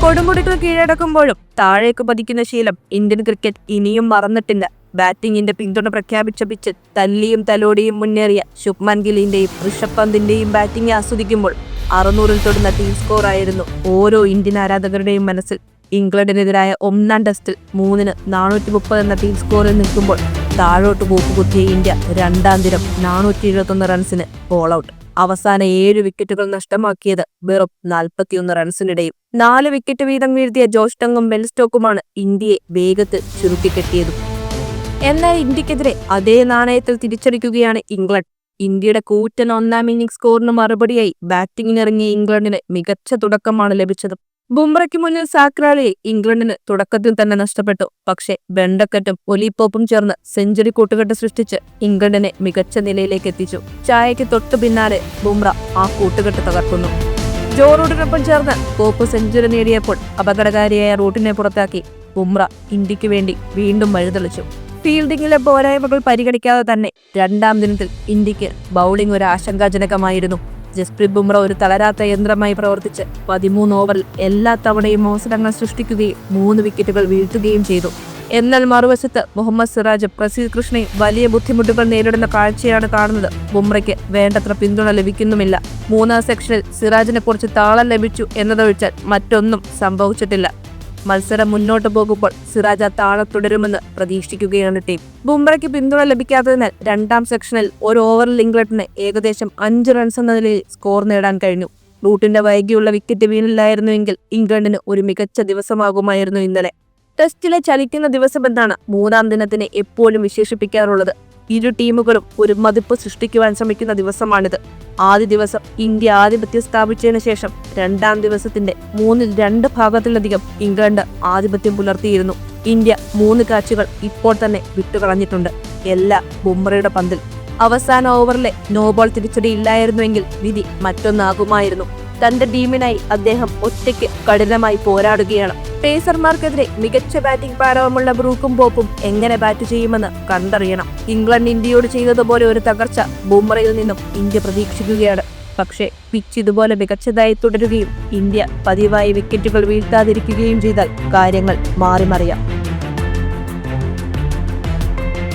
കൊടുമുടികൾ കീഴടക്കുമ്പോഴും താഴേക്ക് പതിക്കുന്ന ശീലം ഇന്ത്യൻ ക്രിക്കറ്റ് ഇനിയും മറന്നിട്ടില്ല. ബാറ്റിംഗിന്റെ പിന്തുണ പ്രഖ്യാപിച്ച പിച്ചിൽ തല്ലിയും തലോടിയും മുന്നേറിയ ശുഭ്മാൻ ഗില്ലിന്റെയും ഋഷഭ് പന്തിന്റെയും ബാറ്റിംഗ് ആസ്വദിക്കുമ്പോൾ 600-ൽ തൊടുന്ന ടീം സ്കോർ ആയിരുന്നു ഓരോ ഇന്ത്യൻ ആരാധകരുടെയും മനസ്സിൽ. ഇംഗ്ലണ്ടിനെതിരായ ഒന്നാം ടെസ്റ്റിൽ 3-ന് 430 എന്ന ടീം സ്കോറിൽ നിൽക്കുമ്പോൾ താഴോട്ട് പോക്കുകുത്തിയ ഇന്ത്യ രണ്ടാം ദിനം 471 റൺസിന് ഓൾ ഔട്ട്. അവസാന 7 വിക്കറ്റുകൾ നഷ്ടമാക്കിയത് വെറും 41 റൺസിനിടയിൽ. 4 വിക്കറ്റ് വീതം വീഴ്ത്തിയ ജോഷ് ടങ്ങും ബെൻ സ്റ്റോക്കുമാണ് ഇന്ത്യയെ വേഗത്തിൽ ചുരുക്കിക്കെട്ടിയത്. എന്നാൽ ഇന്ത്യക്കെതിരെ അതേ നാണയത്തിൽ തിരിച്ചടിക്കുകയാണ് ഇംഗ്ലണ്ട്. ഇന്ത്യയുടെ കൂറ്റൻ ഒന്നാം ഇന്നിംഗ്സ് സ്കോറിന് മറുപടിയായി ബാറ്റിംഗിനിറങ്ങിയ ഇംഗ്ലണ്ടിന് മികച്ച തുടക്കമാണ് ലഭിച്ചത്. ബുംറയ്ക്ക് മുന്നിൽ സാക്രാളിയെ ഇംഗ്ലണ്ടിന് തുടക്കത്തിൽ തന്നെ നഷ്ടപ്പെട്ടു. പക്ഷേ ബെൻഡക്കറ്റും ഒലി പോപ്പും ചേർന്ന് സെഞ്ചുറി കൂട്ടുകെട്ട് സൃഷ്ടിച്ച് ഇംഗ്ലണ്ടിനെ മികച്ച നിലയിലേക്ക് എത്തിച്ചു. ചായയ്ക്ക് തൊട്ടു പിന്നാലെ ബുംറ ആ കൂട്ടുകെട്ട് തകർക്കുന്നു. ജോ റൂട്ടിനൊപ്പം ചേർന്ന് പോപ്പ് സെഞ്ചുറി നേടിയപ്പോൾ അപകടകാരിയായ റൂട്ടിനെ പുറത്താക്കി ബുംറ ഇന്ത്യക്ക് വേണ്ടി വീണ്ടും വഴിതെളിച്ചു. ഫീൽഡിംഗിലെ പോരായ്മകൾ പരിഗണിക്കാതെ തന്നെ രണ്ടാം ദിനത്തിൽ ഇന്ത്യക്ക് ബൗളിംഗ് ഒരു ആശങ്കാജനകമായിരുന്നു. ജസ്പ്രീത് ബുംറ ഒരു തളരാത്ത യന്ത്രമായി പ്രവർത്തിച്ച് 13 ഓവറിൽ എല്ലാ തവണയും അവസരങ്ങൾ സൃഷ്ടിക്കുകയും 3 വിക്കറ്റുകൾ വീഴ്ത്തുകയും ചെയ്തു. എന്നാൽ മറുവശത്ത് മുഹമ്മദ് സിറാജും പ്രസീദ് കൃഷ്ണയും വലിയ ബുദ്ധിമുട്ടുകൾ നേരിടുന്ന കാഴ്ചയാണ് കാണുന്നത്. ബുംറയ്ക്ക് വേണ്ടത്ര പിന്തുണ ലഭിക്കുന്നുമില്ല. 3-ാം സെക്ഷനിൽ സിറാജിനെ കുറച്ച് താളം ലഭിച്ചു എന്നതൊഴിച്ചാൽ മറ്റൊന്നും സംഭവിച്ചിട്ടില്ല. മത്സരം മുന്നോട്ട് പോകുമ്പോൾ സിറാജ് ആ താളം തുടരുമെന്ന് പ്രതീക്ഷിക്കുകയാണ് ടീം. ബുംറയ്ക്ക് പിന്തുണ ലഭിക്കാത്തതിനാൽ രണ്ടാം സെക്ഷനിൽ ഒരു ഓവറിൽ ഇംഗ്ലണ്ടിന് ഏകദേശം 5 റൺസ് എന്ന നിലയിൽ സ്കോർ നേടാൻ കഴിഞ്ഞു. റൂട്ടിന്റെ വൈകിയുള്ള വിക്കറ്റ് വീണില്ലായിരുന്നുവെങ്കിൽ ഇംഗ്ലണ്ടിന് ഒരു മികച്ച ദിവസമാകുമായിരുന്നു ഇന്നലെ. ടെസ്റ്റിലെ ചലിക്കുന്ന ദിവസമെന്നാണ് 3-ാം ദിനത്തിനെ എപ്പോഴും വിശേഷിപ്പിക്കാറുള്ളത്. ഇരു ടീമുകളും ഒരു മതിപ്പ് സൃഷ്ടിക്കുവാൻ ശ്രമിക്കുന്ന ദിവസമാണിത്. ആദ്യ ദിവസം ഇന്ത്യ ആധിപത്യം സ്ഥാപിച്ചതിനു ശേഷം രണ്ടാം ദിവസത്തിന്റെ 2/3 ഭാഗത്തിലധികം ഇംഗ്ലണ്ട് ആധിപത്യം പുലർത്തിയിരുന്നു. ഇന്ത്യ 3 കാച്ചുകൾ ഇപ്പോൾ തന്നെ വിട്ടുകളഞ്ഞിട്ടുണ്ട്. എല്ലാം ബുംറയുടെ പന്തിൽ. അവസാന ഓവറിലെ നോബോൾ തിരിച്ചടി ഇല്ലായിരുന്നുവെങ്കിൽ വിധി മറ്റൊന്നാകുമായിരുന്നു. തന്റെ ടീമിനായി അദ്ദേഹം ഒറ്റയ്ക്ക് കഠിനമായി പോരാടുകയാണ്. പേസർമാർക്കെതിരെ മികച്ച ബാറ്റിംഗ് പാരവമുള്ള ബ്രൂക്കും പോപ്പും എങ്ങനെ ബാറ്റ് ചെയ്യുമെന്ന് കണ്ടറിയണം. ഇംഗ്ലണ്ട് ഇന്ത്യയോട് ചെയ്തതുപോലെ ഒരു തകർച്ച ബുംറയിൽ നിന്നും ഇന്ത്യ പ്രതീക്ഷിക്കുകയാണ്. പക്ഷേ പിച്ച് ഇതുപോലെ മികച്ചതായി തുടരുകയും ഇന്ത്യ പതിവായി വിക്കറ്റുകൾ വീഴ്ത്താതിരിക്കുകയും ചെയ്താൽ കാര്യങ്ങൾ മാറിമറിയാം.